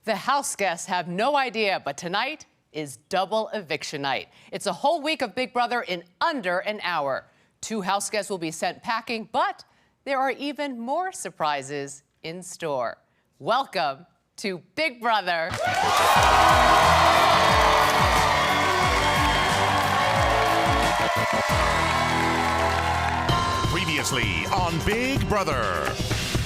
The house guests have no idea, but tonight is double eviction night. It's a whole week of Big Brother in under an hour. 2 house guests will be sent packing, but there are even more surprises in store. Welcome to Big Brother. Previously on Big Brother,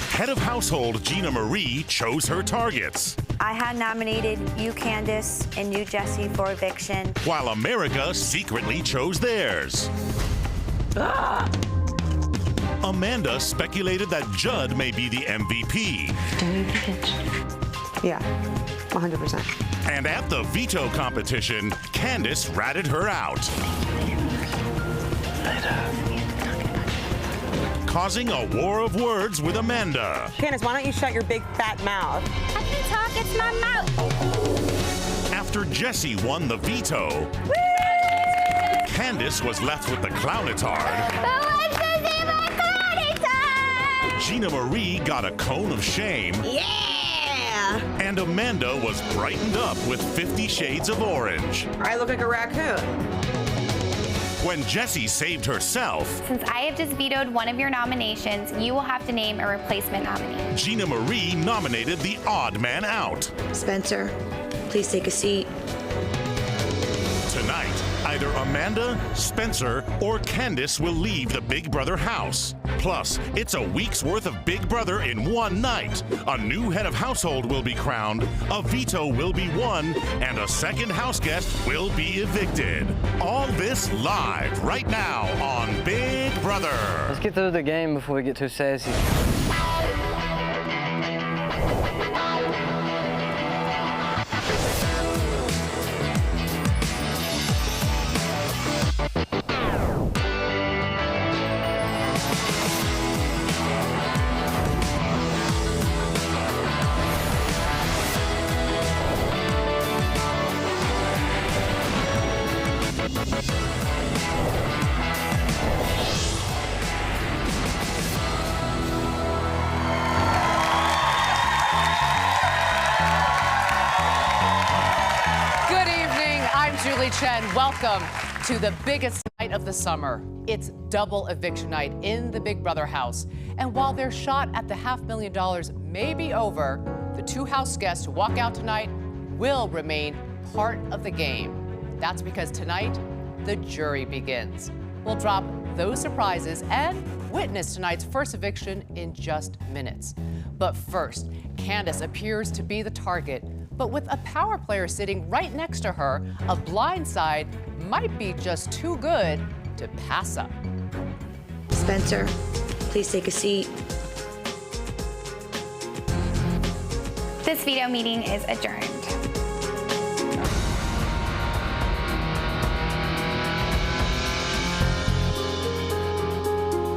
head of household Gina Marie chose her targets, I had nominated you, Candace, and you, Jesse, for eviction. while America secretly chose theirs. Amanda speculated that Judd may be the MVP. Yeah, 100%. And at the veto competition, Candace ratted her out, causing a war of words with Amanda. Candace, why don't you shut your big fat mouth? I can talk, it's my mouth. After Jesse won the veto, Candace was left with the clownitard. Gina Marie got a cone of shame. Yeah! And Amanda was brightened up with 50 Shades of Orange. I look like a raccoon. When Jessie saved herself, Since I have just vetoed one of your nominations, you will have to name a replacement nominee. Gina Marie nominated the odd man out. Spencer, please take a seat. Tonight, either Amanda, Spencer, or Candace will leave the Big Brother house. Plus, it's a week's worth of Big Brother in one night. A new head of household will be crowned, a veto will be won, and a second house guest will be evicted. All this live right now on Big Brother. Let's get through the game before we get too sassy. Good evening, I'm Julie Chen. Welcome to the biggest night of the summer. It's double eviction night in the Big Brother house. And while their shot at the $500,000 may be over, the 2 house guests who walk out tonight will remain part of the game. That's because tonight, the jury begins. We'll drop those surprises and witness tonight's first eviction in just minutes. But first, Candace appears to be the target. But with a power player sitting right next to her, a blind side might be just too good to pass up. Spencer, please take a seat. This veto meeting is adjourned.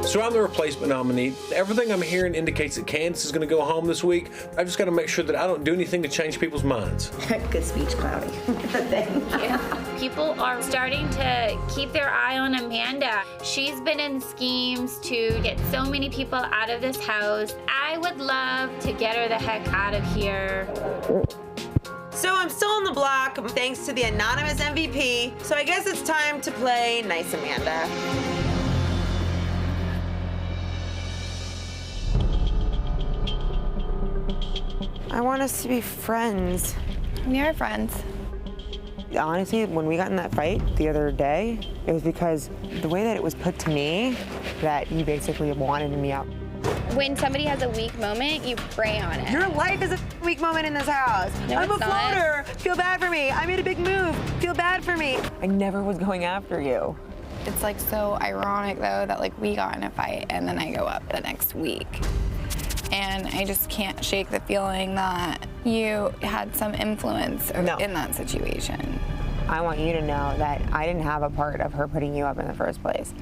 So I'm the replacement nominee. Everything I'm hearing indicates that Candace is going to go home this week. I've just got to make sure that I don't do anything to change people's minds. Good speech, Cloudy. People are starting to keep their eye on Amanda. She's been in schemes to get so many people out of this house. I would love to get her the heck out of here. So I'm still on the block thanks to the anonymous MVP. So I guess it's time to play Nice Amanda. I want us to be friends. We are friends. Honestly, when we got in that fight the other day, it was because the way that it was put to me, that you basically wanted me out. When somebody has a weak moment, you prey on it. Your life is a weak moment in this house. No, I'm a it's not. floater. Feel bad for me. I made a big move. Feel bad for me. I never was going after you. It's like so ironic though that like we got in a fight and then I go up the next week. And I just can't shake the feeling that you had some influence No. in that situation. I want you to know that I didn't have a part of her putting you up in the first place.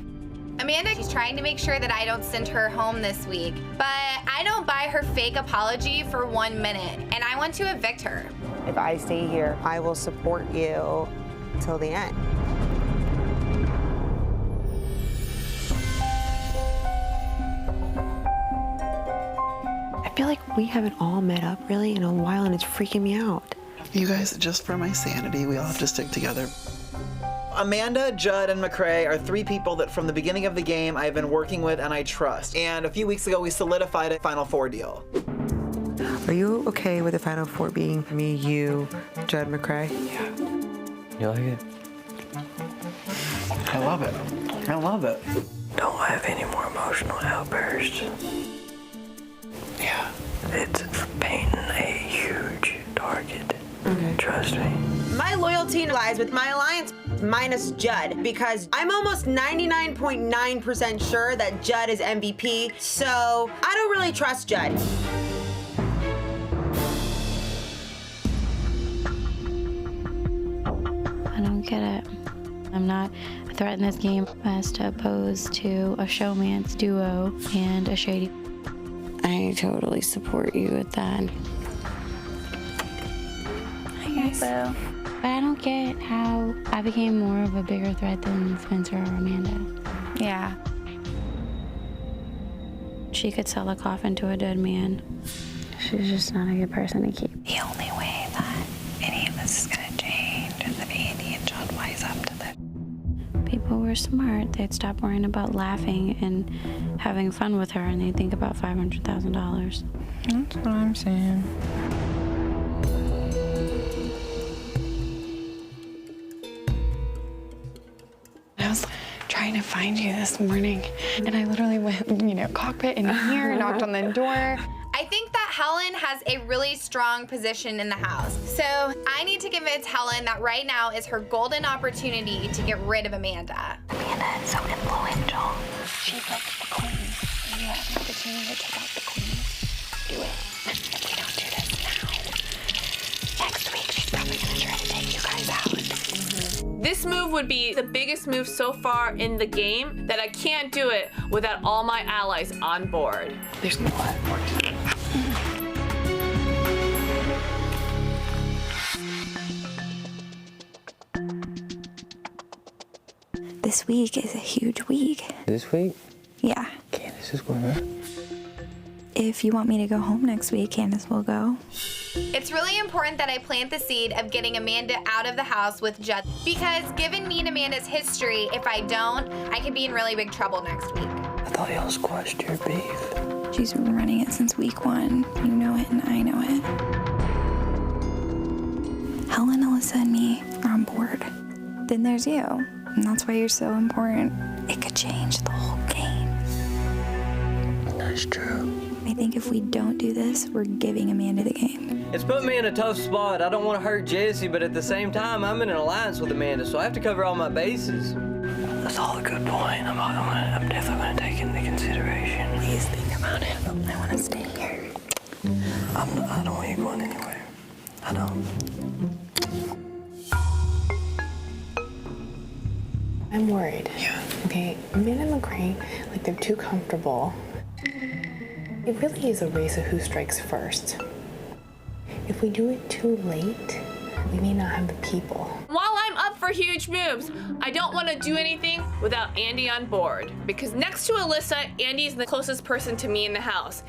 Amanda, she's trying to make sure that I don't send her home this week, but I don't buy her fake apology for 1 minute, and I want to evict her. If I stay here, I will support you till the end. I feel like we haven't all met up really in a while, and it's freaking me out. You guys, just for my sanity, we all have to stick together. Amanda, Judd, and McCrae are 3 people that from the beginning of the game I've been working with and I trust. And a few weeks ago, we solidified a Final Four deal. Are you okay with the Final Four being me, you, Judd, McCrae? Yeah. You like it? I love it. I love it. Don't have any more emotional outbursts. Yeah. It's painting a huge target. Okay. Trust me. My loyalty lies with my alliance minus Judd, because I'm almost 99.9% sure that Judd is MVP, so I don't really trust Judd. I don't get it. I'm not a threat in this game as opposed to a showman's duo and a shady. I totally support you with that. Hi guys. Hello. But I don't get how I became more of a bigger threat than Spencer or Amanda. Yeah. She could sell a coffin to a dead man. She's just not a good person to keep. The only way that any of this is gonna change is if Andy and John wise up to this. People were smart. They'd stop worrying about laughing and having fun with her, and they'd think about $500,000. That's what I'm saying. I was trying to find you this morning, and I literally went, cockpit in here, knocked on the door. I think that Helen has a really strong position in the house. So I need to convince Helen that right now is her golden opportunity to get rid of Amanda. Amanda is so influential. She's like the queen. You have an opportunity to take out the queen. Do it. If we don't do this now, next week she's probably gonna try to take you guys out. This move would be the biggest move so far in the game that I can't do it without all my allies on board. There's no more. This week is a huge week. This week? Yeah. Candace is going home. If you want me to go home next week, Candace will go. It's really important that I plant the seed of getting Amanda out of the house with Judd, because given me and Amanda's history, if I don't, I could be in really big trouble next week. I thought y'all squashed your beef. She's been running it since week 1. You know it and I know it. Helen, Alyssa, and me are on board. Then there's you, and that's why you're so important. It could change the whole game. That's true. I think if we don't do this, we're giving Amanda the game. It's put me in a tough spot. I don't want to hurt Jesse, but at the same time, I'm in an alliance with Amanda, so I have to cover all my bases. That's all a good point. I'm definitely going to take into consideration. Please think about it. I want to stay here. I don't want you going anywhere. I don't. I'm worried. Yeah. Okay, Amanda and McCrae, they're too comfortable. It really is a race of who strikes first. If we do it too late, we may not have the people. While I'm up for huge moves, I don't want to do anything without Andy on board. Because next to Alyssa, Andy's the closest person to me in the house.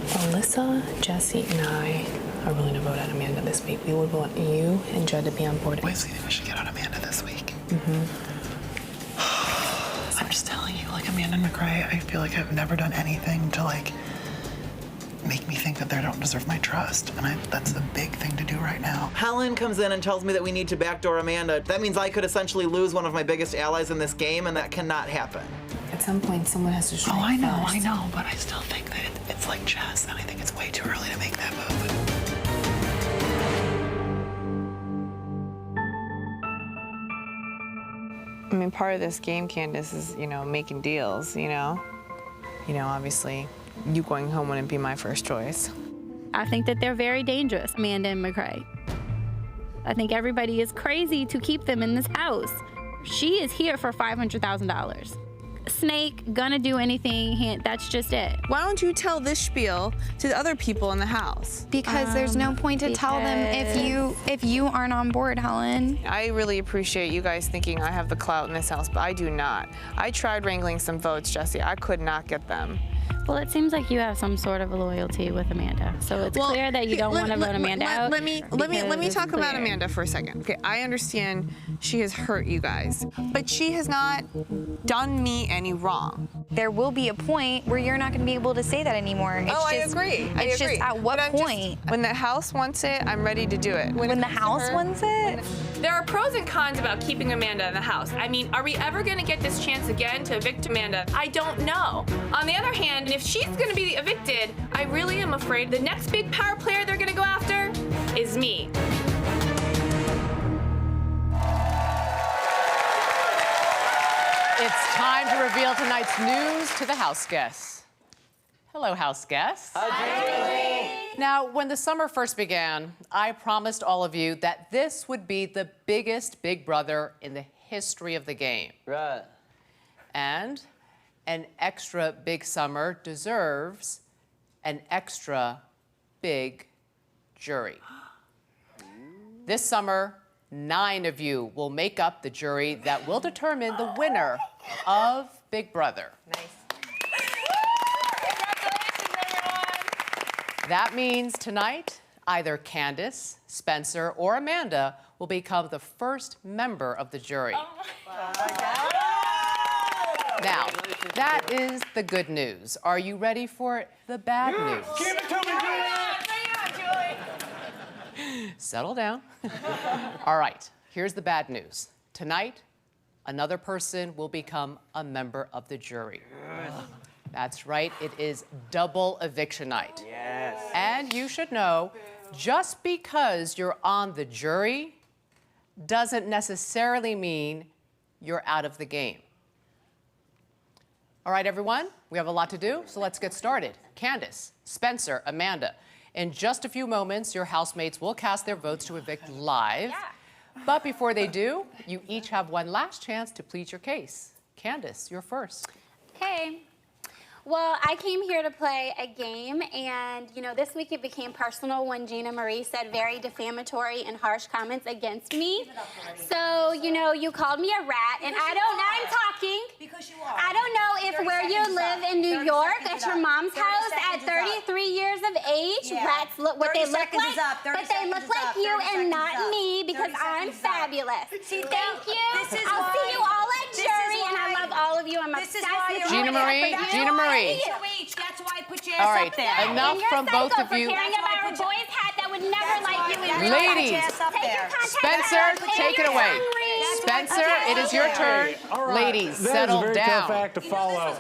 Alyssa, Jesse, and I are willing to vote out Amanda this week. We would want you and Judd to be on board. Wait, so you think we should get out Amanda this week? I'm just telling you, Amanda and McCrae, I feel like I've never done anything to, make me think that they don't deserve my trust. And that's a big thing to do right now. Helen comes in and tells me that we need to backdoor Amanda. That means I could essentially lose one of my biggest allies in this game, and that cannot happen. At some point, someone has to strike I know, first. I know, but I still think that it's like chess, and I think it's way too early to make that move. I mean, part of this game, Candace, is, making deals, obviously, you going home wouldn't be my first choice. I think that they're very dangerous, Amanda and McCrae. I think everybody is crazy to keep them in this house. She is here for $500,000. Snake, gonna do anything, that's just it. Why don't you tell this spiel to the other people in the house? Because there's no point to tell them if you aren't on board, Helen. I really appreciate you guys thinking I have the clout in this house, but I do not. I tried wrangling some votes, Jesse. I could not get them. Well, it seems like you have some sort of a loyalty with Amanda. So it's clear that you don't want to vote Amanda out. Let me talk about Amanda for a second. Okay, I understand she has hurt you guys, but she has not done me any wrong. There will be a point where you're not going to be able to say that anymore. I agree. It's just at what point? When the house wants it, I'm ready to do it. When the house wants it? There are pros and cons about keeping Amanda in the house. I mean, are we ever going to get this chance again to evict Amanda? I don't know. On the other hand, if she's going to be evicted, I really am afraid the next big power player they're going to go after is me. It's time to reveal tonight's news to the house guests. Hello, house guests. Hi, Now, when the summer first began, I promised all of you that this would be the biggest Big Brother in the history of the game. Right. And an extra big summer deserves an extra big jury. This summer, 9 of you will make up the jury that will determine the winner of Big Brother. Nice. That means tonight, either Candace, Spencer, or Amanda will become the first member of the jury. Now, that is the good news. Are you ready for the bad news? Give it to me, Julie! Settle down. All right, here's the bad news. Tonight, another person will become a member of the jury. That's right, it is double eviction night. Yes. And you should know, just because you're on the jury doesn't necessarily mean you're out of the game. All right, everyone, we have a lot to do, so let's get started. Candace, Spencer, Amanda, in just a few moments, your housemates will cast their votes to evict live. But before they do, you each have one last chance to plead your case. Candace, you're first. Okay. Well, I came here to play a game, and, you know, this week it became personal when Gina Marie said very defamatory and harsh comments against me. So, you know, you called me a rat, and I'm talking. Because you are. I don't know if where you live in New York, at your mom's house, at 33 years of age, rats look what they look like, but they look like you and not me, because I'm fabulous. Thank you. I'll see you all at jury, and I love all of you. I'm obsessed with you. Gina Marie. That's why I put your ass All right, up there. enough from both of you. Caring about our boys' hat that would never like you in real life. Ladies, Spencer, take it away. Spencer, it is your turn. All right. Ladies, that settle is a very down. tough act to follow.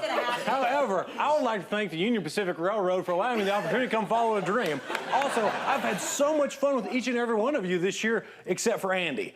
However, I would like to thank the Union Pacific Railroad for allowing me the opportunity to come follow a dream. Also, I've had so much fun with each and every one of you this year, except for Andy.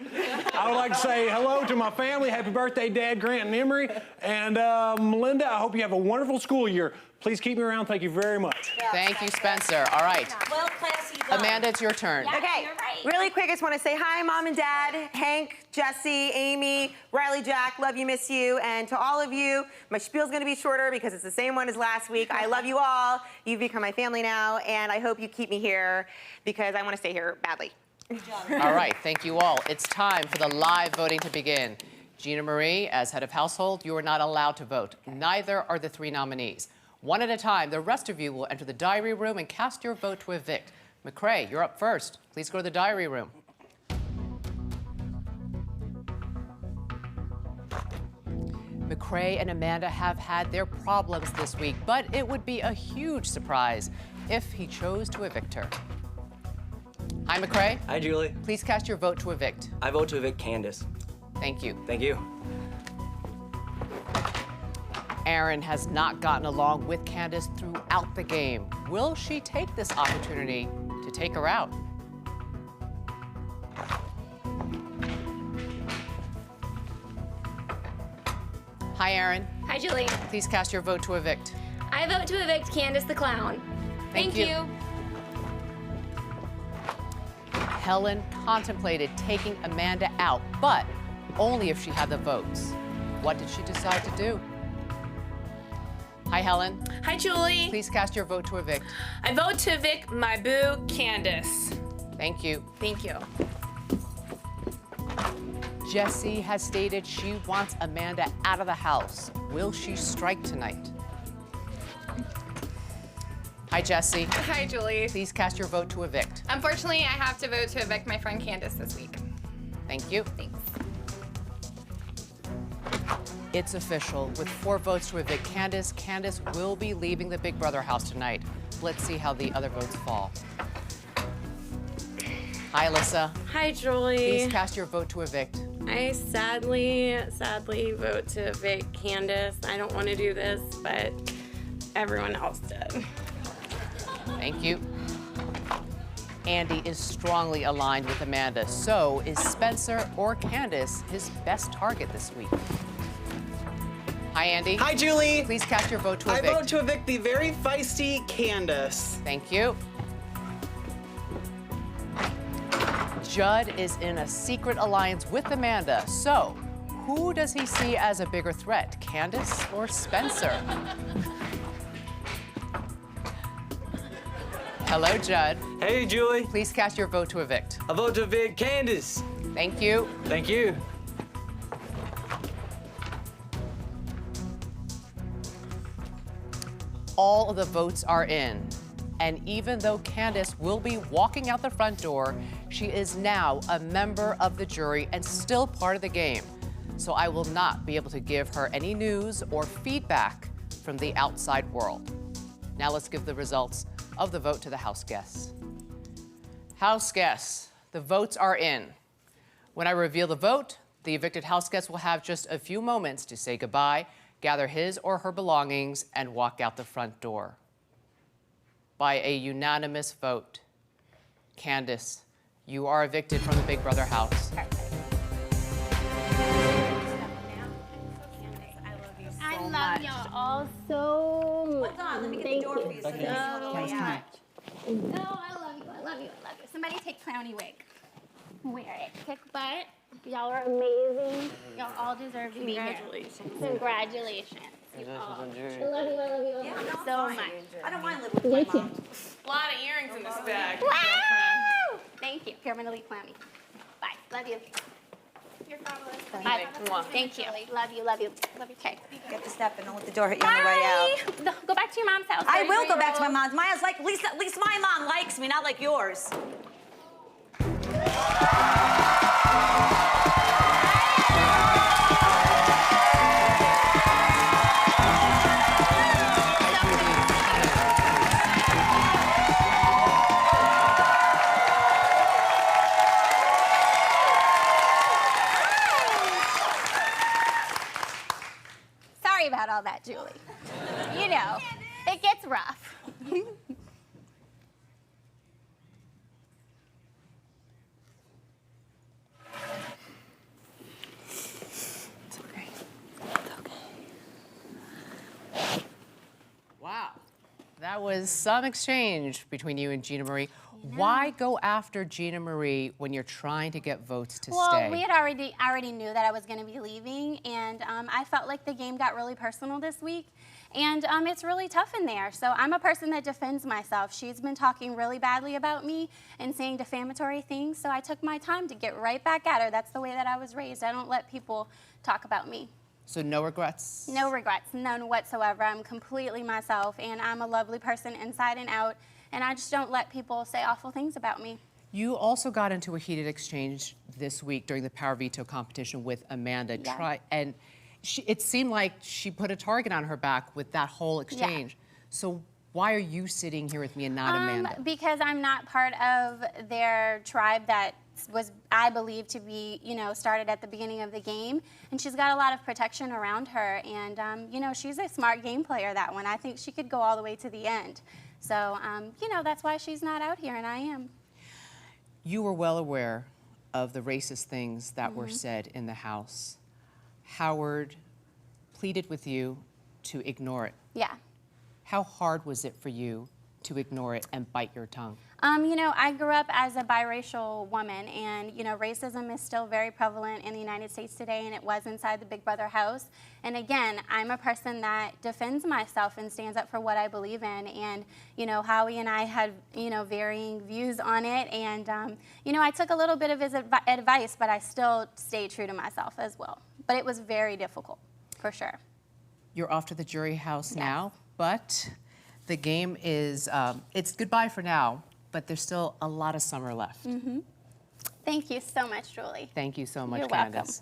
I would like to say hello to my family. Happy birthday, Dad, Grant, and Emery. And Melinda, I hope you have a wonderful school year. Please keep me around. Thank you very much. Thank you, Spencer. All right. Well, classy. Amanda, it's your turn. Okay, really quick, I just want to say hi, Mom and Dad, Hank, Jesse, Amy, Riley, Jack, love you, miss you, and to all of you, my spiel's going to be shorter because it's the same one as last week. I love you all. You've become my family now, and I hope you keep me here because I want to stay here badly. All right, thank you all. It's time for the live voting to begin. Gina Marie, as head of household, you are not allowed to vote. Neither are the 3 nominees. One at a time, the rest of you will enter the diary room and cast your vote to evict. McCrae, you're up first. Please go to the diary room. McCrae and Amanda have had their problems this week, but it would be a huge surprise if he chose to evict her. Hi, McCrae. Hi, Julie. Please cast your vote to evict. I vote to evict Candace. Thank you. Thank you. Aaron has not gotten along with Candace throughout the game. Will she take this opportunity to take her out? Hi, Aaron. Hi, Julie. Please cast your vote to evict. I vote to evict Candace the Clown. Thank you. Helen contemplated taking Amanda out, but only if she had the votes. What did she decide to do? Hi, Helen. Hi, Julie. Please cast your vote to evict. I vote to evict my boo, Candace. Thank you. Thank you. Jessie has stated she wants Amanda out of the house. Will she strike tonight? Hi, Jesse. Hi, Julie. Please cast your vote to evict. Unfortunately, I have to vote to evict my friend Candace this week. Thank you. Thanks. It's official. With 4 votes to evict Candace, Candace will be leaving the Big Brother house tonight. Let's see how the other votes fall. Hi, Alyssa. Hi, Julie. Please cast your vote to evict. I sadly vote to evict Candace. I don't want to do this, but everyone else did. Thank you. Andy is strongly aligned with Amanda. So is Spencer or Candace his best target this week? Hi, Andy. Hi, Julie. Please cast your vote to I evict. vote to evict the very feisty Candace. Thank you. Judd is in a secret alliance with Amanda. So who does he see as a bigger threat, Candace or Spencer? Hello, Judd. Hey, Julie. Please cast your vote to evict. I vote to evict Candace. Thank you. Thank you. All of the votes are in. And even though Candace will be walking out the front door, she is now a member of the jury and still part of the game. So I will not be able to give her any news or feedback from the outside world. Now let's give the results of the vote to the house guests. House guests, the votes are in. When I reveal the vote, the evicted house guest will have just a few moments to say goodbye, gather his or her belongings, and walk out the front door. By a unanimous vote, Candace, you are evicted from the Big Brother house. I love y'all all so much. Hold on, let me get the door for you. So So you can much. much. No, I love you, I love you, I love you. Somebody take Clowny wig. Wear it. Kick butt. Y'all are amazing. Y'all all deserve to be here. Congratulations. You all. I love you so much. I don't mind living with my mom. A lot of earrings in this bag. Wow! Thank you. Here, I'm gonna leave Clowny. Bye. Love you. You're fabulous. Bye. Thank you. Love you, love you. Love you. Okay. Get the step and don't let the door hit you on the way out. Bye. Go back to your mom's house. I will go back to my mom's. Maya's like, at least my mom likes me, not like yours. Sorry about all that, Julie. You know, it gets rough. Wow. That was some exchange between you and Gina Marie. Why go after Gina Marie when you're trying to get votes to Well, stay? we had already knew that I was going to be leaving, and I felt like the game got really personal this week, and it's really tough in there. So I'm a person that defends myself. She's been talking really badly about me and saying defamatory things, so I took my time to get right back at her. That's the way that I was raised. I don't let people talk about me. So no regrets? No regrets, none whatsoever. I'm completely myself, and I'm a lovely person inside and out, and I just don't let people say awful things about me. You also got into a heated exchange this week during the Power Veto competition with Amanda. Yeah. And it seemed like she put a target on her back with that whole exchange. So why are you sitting here with me and not Amanda? Because I'm not part of their tribe that was, I believe, to be, started at the beginning of the game. And she's got a lot of protection around her. And, she's a smart game player, that one. I think she could go all the way to the end. So, that's why she's not out here, and I am. You were well aware of the racist things that were said in the House. Howard pleaded with you to ignore it. Yeah. How hard was it for you to ignore it and bite your tongue? I grew up as a biracial woman, and, racism is still very prevalent in the United States today, and it was inside the Big Brother house. And again, I'm a person that defends myself and stands up for what I believe in. And, Howie and I had, varying views on it. And, I took a little bit of his advice, but I still stayed true to myself as well. But it was very difficult, for sure. You're off to the jury house now, but The game is, it's goodbye for now, but there's still a lot of summer left. Thank you so much, Julie. Thank you so much, You're Candace.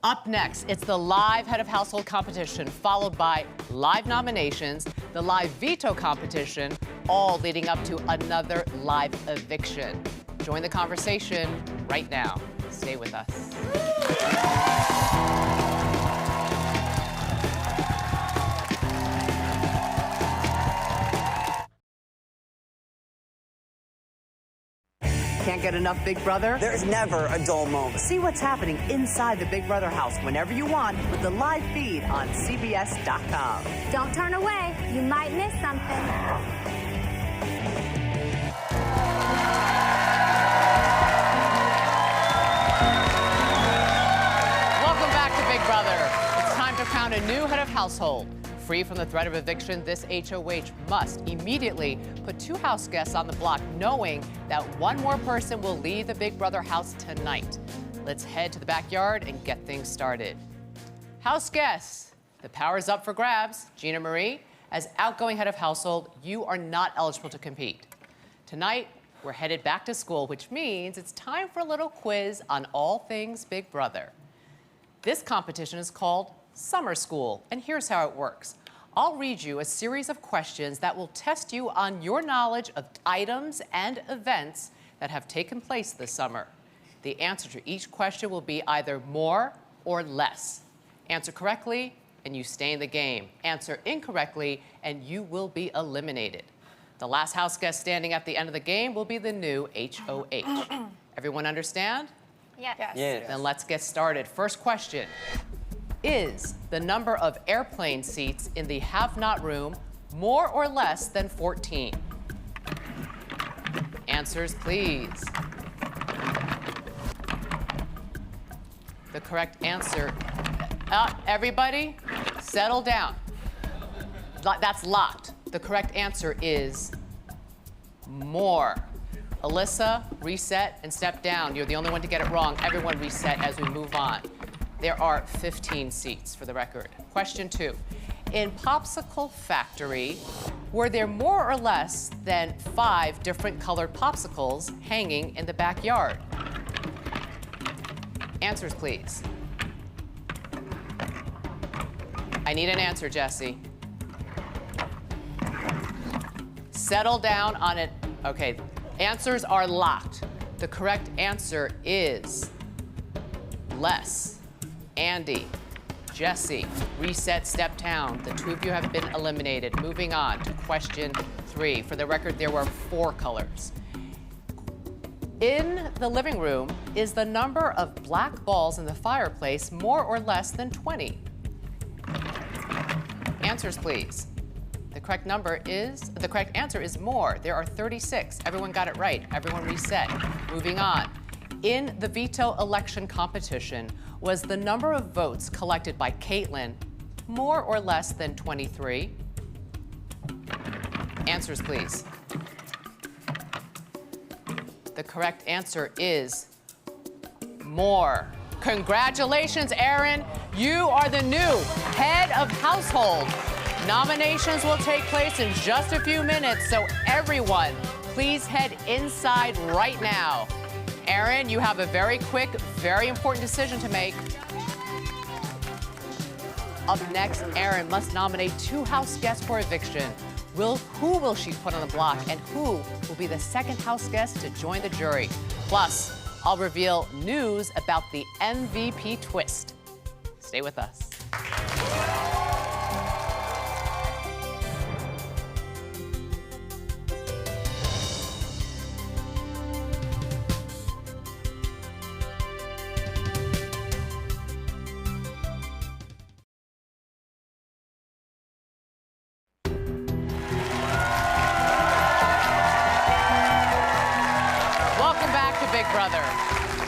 Up next, it's the live head of household competition, followed by live nominations, the live veto competition, all leading up to another live eviction. Join the conversation right now. Stay with us. Can't get enough Big Brother? There's never a dull moment. See what's happening inside the Big Brother house whenever you want with the live feed on CBS.com. Don't turn away. You might miss something. Welcome back to Big Brother. It's time to crown a new head of household. Free from the threat of eviction, this HOH must immediately put 2 house guests on the block, knowing that 1 more person will leave the Big Brother house tonight. Let's head to the backyard and get things started. House guests, the power's up for grabs. Gina Marie, as outgoing head of household, you are not eligible to compete. Tonight, we're headed back to school, which means it's time for a little quiz on all things Big Brother. This competition is called Summer School, and here's how it works. I'll read you a series of questions that will test you on your knowledge of items and events that have taken place this summer. The answer to each question will be either more or less. Answer correctly, and you stay in the game. Answer incorrectly, and you will be eliminated. The last house guest standing at the end of the game will be the new HOH. Everyone understand? Yes. Yes. Then let's get started. First question. Is the number of airplane seats in the have-not room more or less than 14? Answers, please. The correct answer, everybody, settle down. That's locked. The correct answer is more. Alyssa, reset and step down. You're the only one to get it wrong. Everyone reset as we move on. There are 15 seats for the record. Question 2. In Popsicle Factory, were there more or less than 5 different colored popsicles hanging in the backyard? Answers, please. I need an answer, Jesse. Settle down on it. Okay, answers are locked. The correct answer is less. Andy, Jesse, reset, step down. The 2 of you have been eliminated. Moving on to question 3. For the record, there were 4 colors. In the living room, is the number of black balls in the fireplace more or less than 20? Answers, please. The correct answer is more. There are 36. Everyone got it right. Everyone reset. Moving on. In the veto election competition, was the number of votes collected by Caitlyn more or less than 23? Answers, please. The correct answer is more. Congratulations, Aaron. You are the new head of household. Nominations will take place in just a few minutes, so everyone, please head inside right now. Aaron, you have a very quick, very important decision to make. Up next, Aaron must nominate 2 house guests for eviction. Who will she put on the block, and who will be the second house guest to join the jury? Plus, I'll reveal news about the MVP twist. Stay with us.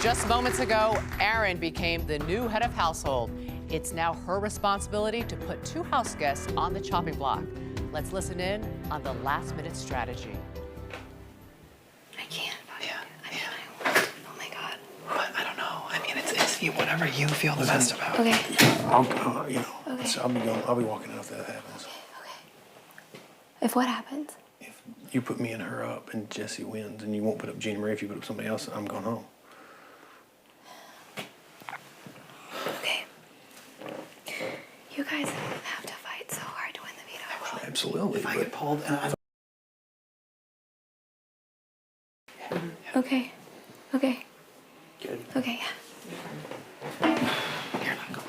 Just moments ago, Aaron became the new head of household. It's now her responsibility to put 2 house guests on the chopping block. Let's listen in on the last-minute strategy. I can't. Oh my God. But I don't know. I mean, it's whatever you feel the best about. Okay. I'll be walking out if that happens. If what happens? You put me and her up, and Jesse wins, and you won't put up Gina Marie. If you put up somebody else, I'm going home. Okay. You guys have to fight so hard to win the veto. Absolutely. If I get pulled, and I... Okay. Okay. Good. Okay, You're not going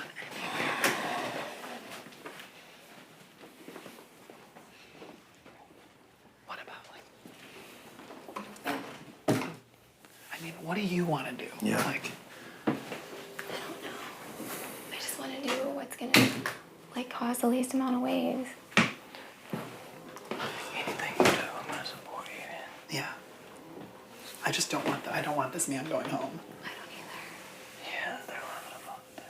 What about, like... I mean, what do you want to do? Yeah. Like... I just want to do what's gonna, like, cause the least amount of waves. Anything you do, I'm going to support you. Yeah. I just don't want I don't want this man going home. Yeah, they're having a fun day.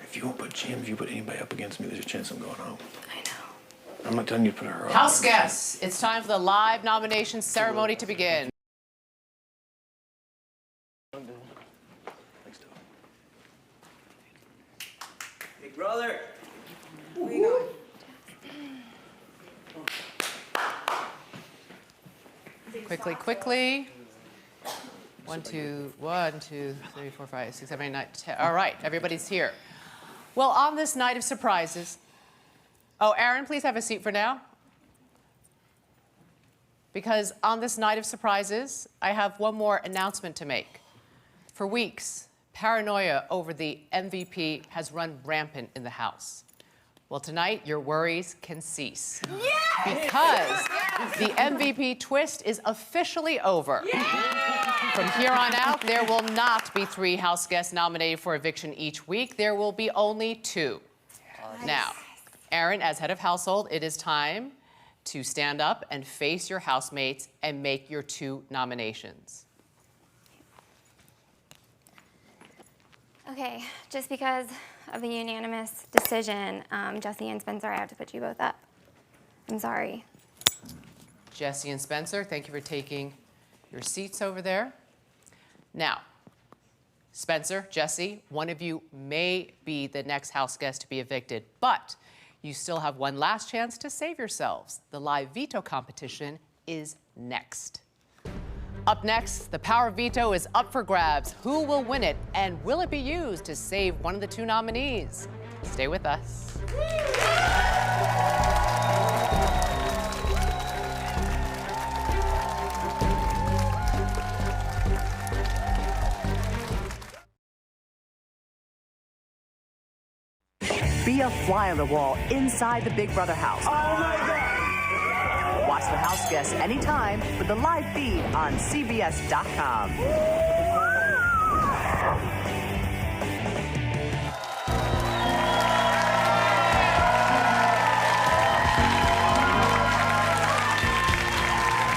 If you won't put Jim, if you put anybody up against me, there's a chance I'm going home. I know. I'm not telling you to put her up. House guests, it's time for the live nomination ceremony to begin. Big brother. Where you going? Quickly. 1, 2, 3, 4, 5, 6, 7, 8, 9, 10. All right, everybody's here. Well, on this night of surprises, oh, Aaron, please have a seat for now. Because on this night of surprises, I have one more announcement to make. For weeks, paranoia over the MVP has run rampant in the House. Well, tonight, your worries can cease. Because the MVP twist is officially over. From here on out, there will not be 3 House guests nominated for eviction each week. There will be only 2. Now, Aaron, as head of household, it is time to stand up and face your housemates and make your 2 nominations. Okay, just because of the unanimous decision, Jesse and Spencer, I have to put you both up. I'm sorry. Jesse and Spencer, thank you for taking your seats over there. Now, Spencer, Jesse, one of you may be the next House guest to be evicted, but you still have one last chance to save yourselves. The live veto competition is next. Up next, the power veto is up for grabs. Who will win it, and will it be used to save one of the 2 nominees? Stay with us. Be a fly on the wall inside the Big Brother house. Oh my God! Watch the House guests anytime with the live feed on CBS.com.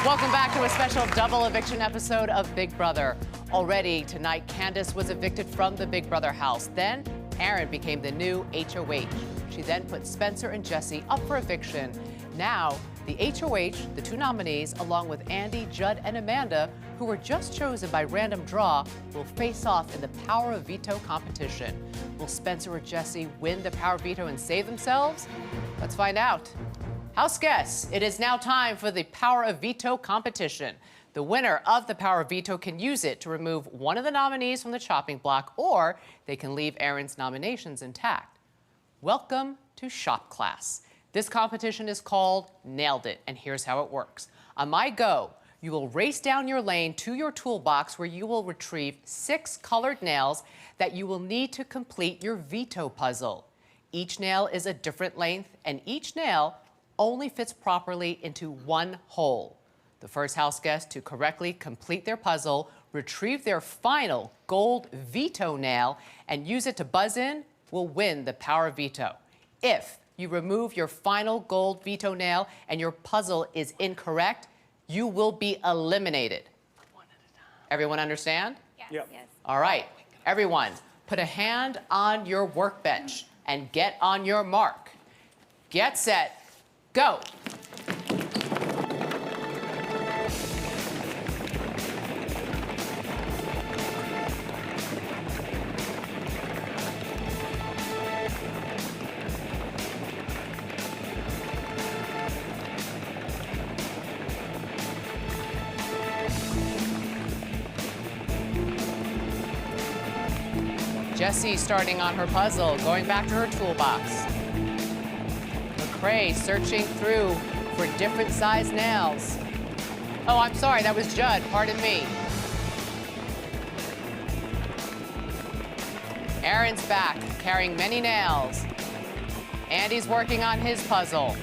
Welcome back to a special double eviction episode of Big Brother. Already tonight, Candace was evicted from the Big Brother house. Then Aaron became the new HOH. She then put Spencer and Jesse up for eviction. Now, the HOH, the 2 nominees, along with Andy, Judd, and Amanda, who were just chosen by random draw, will face off in the Power of Veto competition. Will Spencer or Jesse win the Power Veto and save themselves? Let's find out. House guests, it is now time for the Power of Veto competition. The winner of the Power of Veto can use it to remove one of the nominees from the chopping block, or they can leave Aaron's nominations intact. Welcome to Shop Class. This competition is called Nailed It, and here's how it works. On my go, you will race down your lane to your toolbox where you will retrieve 6 colored nails that you will need to complete your veto puzzle. Each nail is a different length, and each nail only fits properly into 1 hole. The first house guest to correctly complete their puzzle, retrieve their final gold veto nail, and use it to buzz in will win the Power of Veto. If you remove your final gold veto nail and your puzzle is incorrect, you will be eliminated. Everyone understand? Yes. All right, everyone, put a hand on your workbench and get on your mark. Get set, go. Jessie starting on her puzzle, going back to her toolbox. McCrae searching through for different size nails. Oh, I'm sorry, that was Judd, pardon me. Aaron's back, carrying many nails. Andy's working on his puzzle.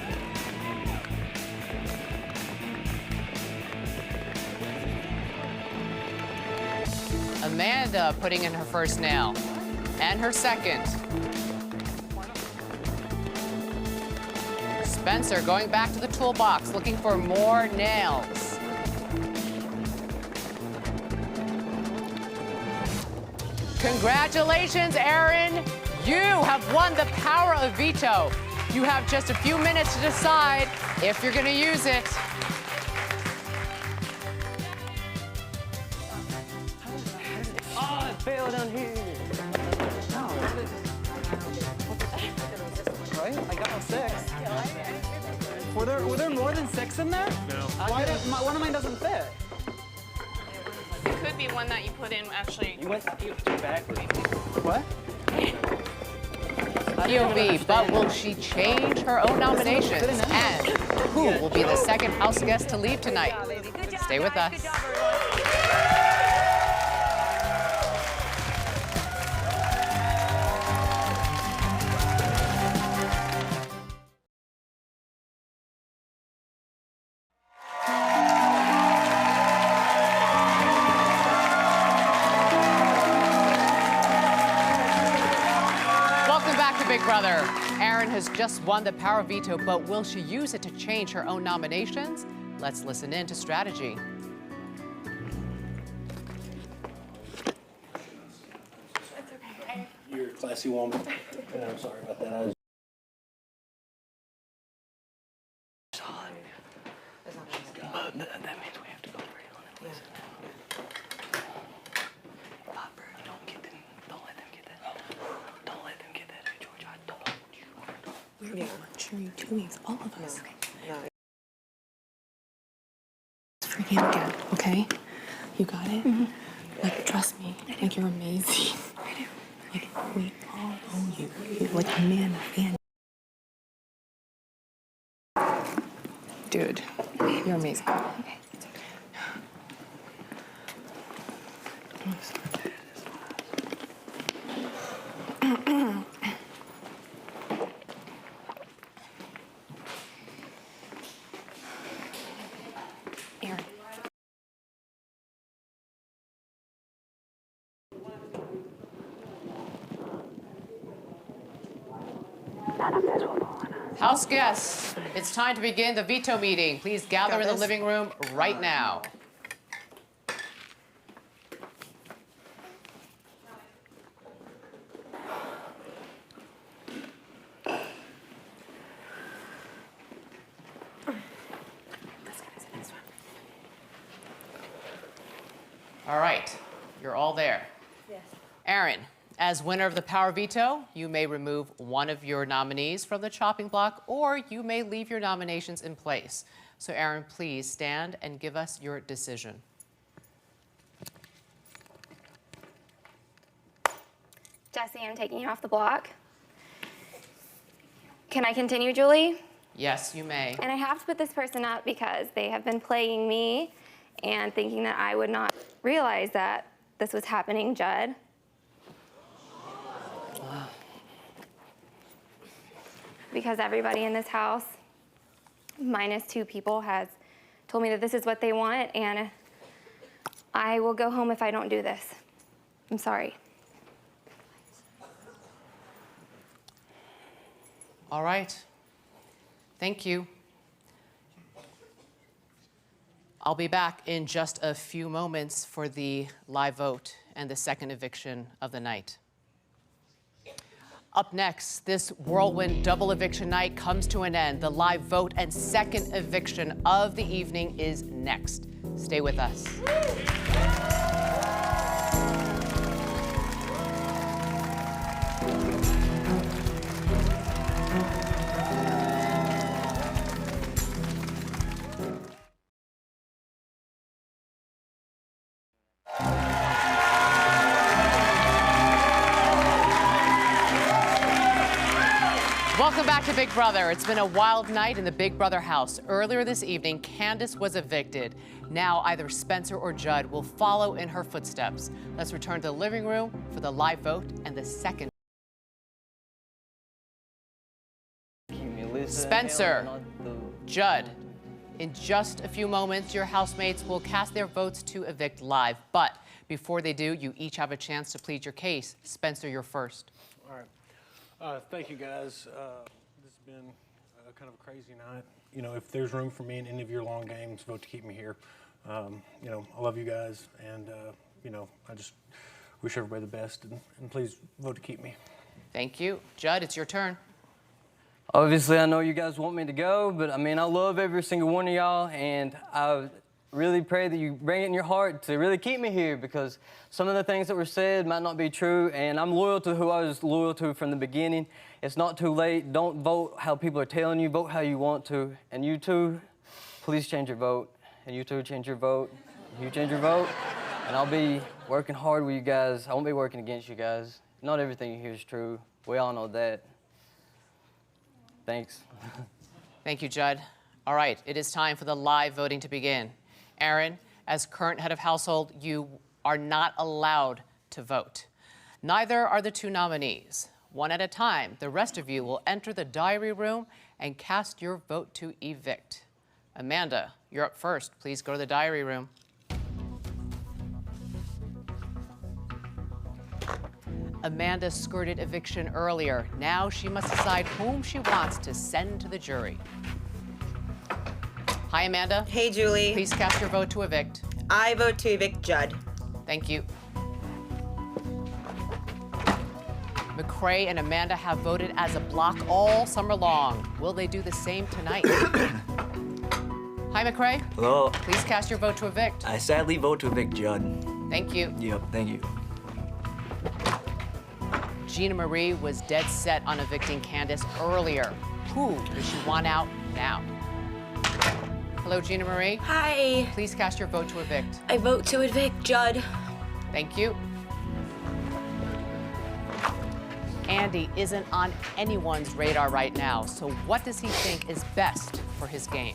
Amanda putting in her first nail and her second. Spencer going back to the toolbox looking for more nails. Congratulations, Aaron. You have won the power of veto. You have just a few minutes to decide if you're going to use it. Oh, it failed on here. Right? I got a 6. Were there more than 6 in there? No. One of mine doesn't fit. It could be one that you put in actually. You went backwards. What? POV, but will she change her own nominations? And who will be the second house guest to leave tonight? Stay with us. Big Brother. Erin has just won the power veto, but will she use it to change her own nominations? Let's listen in to strategy. That's okay. You're a classy woman. And I'm sorry about that. That means we have to go for Helen and Lisa now. Popper, don't let them get that. Don't let them get that. Hey, George, I told you. We're cheering 2 weeks, all of us. For him again, okay? You got it? Mm-hmm. Like, trust me. Like, you're amazing. I do. Like, we all owe you. You're like a man and. Dude, you're amazing. Okay. Erin. None of this will fall on us. House guests, it's time to begin the veto meeting. Please gather in the living room right now. All right, you're all there. Yes. Erin, as winner of the power veto, you may remove one of your nominees from the chopping block, or you may leave your nominations in place. So Erin, please stand and give us your decision. Jessie, I'm taking you off the block. Can I continue, Julie? Yes, you may. And I have to put this person up because they have been playing me and thinking that I would not realize that this was happening, Judd. Because everybody in this house, minus 2 people, has told me that this is what they want, and I will go home if I don't do this. I'm sorry. All right. Thank you. I'll be back in just a few moments for the live vote and the second eviction of the night. Up next, this whirlwind double eviction night comes to an end. The live vote and second eviction of the evening is next. Stay with us. Welcome back to Big Brother. It's been a wild night in the Big Brother house. Earlier this evening, Candace was evicted. Now either Spencer or Judd will follow in her footsteps. Let's return to the living room for the live vote and the second. Spencer, Judd, in just a few moments, your housemates will cast their votes to evict live. But before they do, you each have a chance to plead your case. Spencer, you're first. All right. Thank you, guys. This has been kind of a crazy night. You know, if there's room for me in any of your long games, vote to keep me here. You know, I love you guys, and, you know, I just wish everybody the best, and please vote to keep me. Thank you. Judd, it's your turn. Obviously, I know you guys want me to go, but I mean, I love every single one of y'all, and I really pray that you bring it in your heart to really keep me here, because some of the things that were said might not be true, and I'm loyal to who I was loyal to from the beginning. It's not too late. Don't vote how people are telling you. Vote how you want to. And you too, please change your vote. And you too, change your vote. You change your vote, and I'll be working hard with you guys. I won't be working against you guys. Not everything you hear is true. We all know that. Thanks. Thank you, Judd. All right, it is time for the live voting to begin. Aaron, as current head of household, you are not allowed to vote. Neither are the two nominees. One at a time, the rest of you will enter the diary room and cast your vote to evict. Amanda, you're up first. Please go to the diary room. Amanda skirted eviction earlier. Now she must decide whom she wants to send to the jury. Hi, Amanda. Hey, Julie. Please cast your vote to evict. I vote to evict Judd. Thank you. McCray and Amanda have voted as a block all summer long. Will they do the same tonight? Hi, McCray. Hello. Please cast your vote to evict. I sadly vote to evict Judd. Thank you. Yep, thank you. Gina Marie was dead set on evicting Candace earlier. Who does she want out now? Hello, Gina Marie. Hi. Please cast your vote to evict. I vote to evict Judd. Thank you. Andy isn't on anyone's radar right now, so what does he think is best for his game?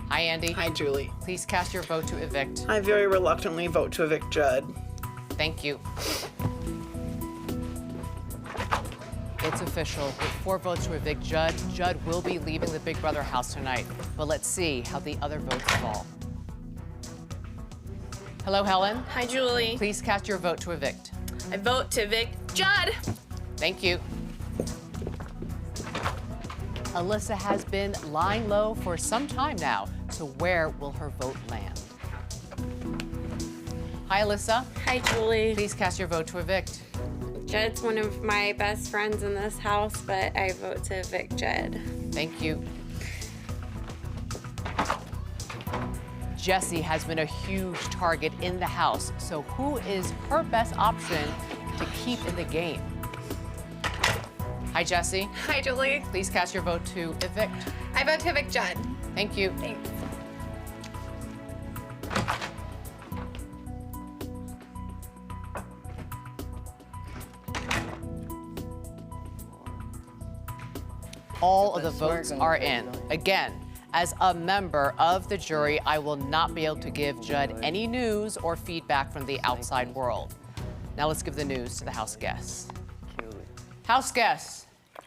Hi, Andy. Hi, Julie. Please cast your vote to evict. I very reluctantly vote to evict Judd. Thank you. It's official. With 4 votes to evict Judd, Judd will be leaving the Big Brother house tonight. But let's see how the other votes fall. Hello, Helen. Hi, Julie. Please cast your vote to evict. I vote to evict Judd. Thank you. Alyssa has been lying low for some time now, so where will her vote land? Hi, Alyssa. Hi, Julie. Please cast your vote to evict. Judd's one of my best friends in this house, but I vote to evict Judd. Thank you. Jessie has been a huge target in the house, so who is her best option to keep in the game? Hi, Jessie. Hi, Julie. Please cast your vote to evict. I vote to evict Judd. Thank you. Thanks. All of the votes are in. Again, as a member of the jury, I will not be able to give Judd any news or feedback from the outside world. Now let's give the news to the house guests. House guests,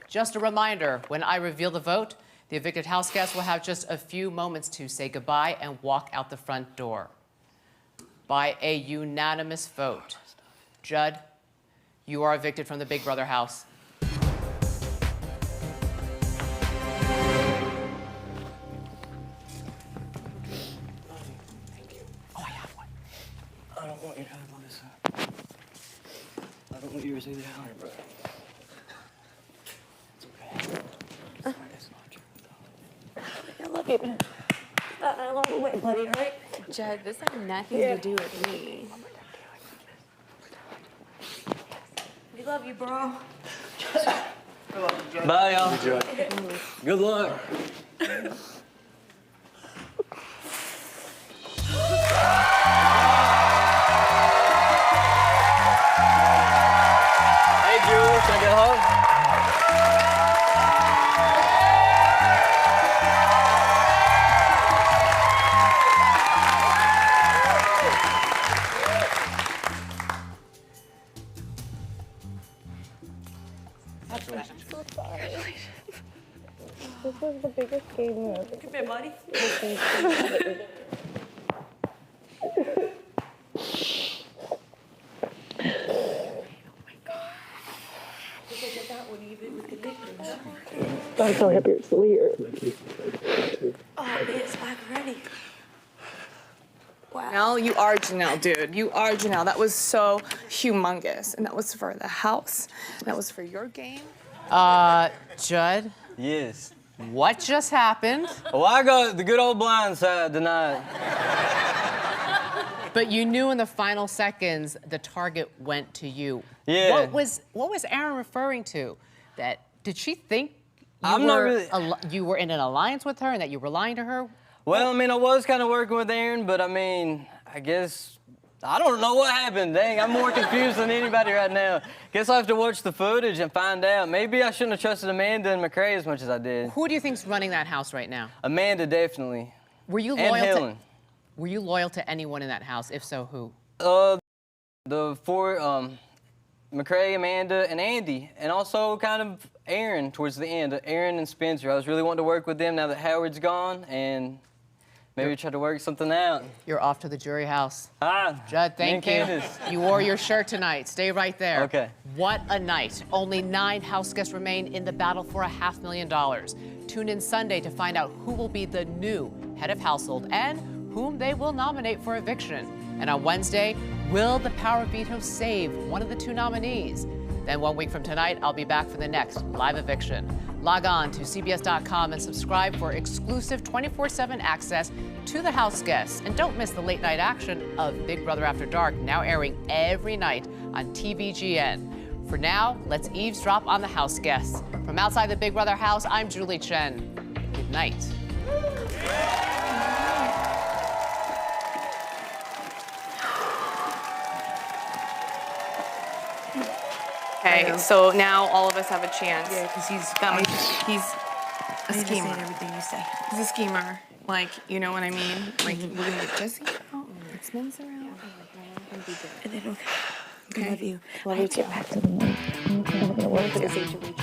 just a reminder, when I reveal the vote, the evicted house guests will have just a few moments to say goodbye and walk out the front door. By a unanimous vote, Judd, you are evicted from the Big Brother house. I don't want your hand on this. I don't want yours either. Bro. It's okay. It's not true. I love you. I love the way, buddy, right? Judd, this had nothing to do with me. We love you, bro. Bye, y'all. Good luck. Hey, Jules, can I get a hug? so sorry. This was the biggest game ever. Come here, buddy. I'm so happy you're still here. Oh, it's back already. Janelle, you are Janelle, dude. You are Janelle. That was so humongous. And that was for the house. And that was for your game. Judd? Yes. What just happened? Well, I got the good old blind side tonight. But you knew in the final seconds the target went to you. Yeah. What was Erin referring to? Did she think you were in an alliance with her and that you were lying to her? Well, I mean, I was kind of working with Erin, but I mean, I guess, I don't know what happened. Dang, I'm more confused than anybody right now. Guess I'll have to watch the footage and find out. Maybe I shouldn't have trusted Amanda and McCray as much as I did. Who do you think's running that house right now? Amanda, definitely. Were you and loyal Helen. Were you loyal to anyone in that house? If so, who? The four, McCray, Amanda, and Andy, and also kind of Erin towards the end. Erin and Spencer. I was really wanting to work with them now that Howard's gone, and maybe try to work something out. You're off to the jury house. Ah, Judd, thank you. Candace. You wore your shirt tonight. Stay right there. Okay. What a night. Only 9 house guests remain in the battle for $500,000. Tune in Sunday to find out who will be the new head of household and whom they will nominate for eviction. And on Wednesday, will the power veto save one of the 2 nominees? Then 1 week from tonight, I'll be back for the next live eviction. Log on to CBS.com and subscribe for exclusive 24/7 access to the house guests. And don't miss the late night action of Big Brother After Dark, now airing every night on TVGN. For now, let's eavesdrop on the house guests. From outside the Big Brother house, I'm Julie Chen. Good night. Okay, so now all of us have a chance. Yeah, because he's a schemer. everything you say. He's a schemer. Like, you know what I mean? Like, we're gonna get Jesse out, get Spencer out. And then, Okay. Love you. Love you too. Back to the work. I'm gonna work for this HOH.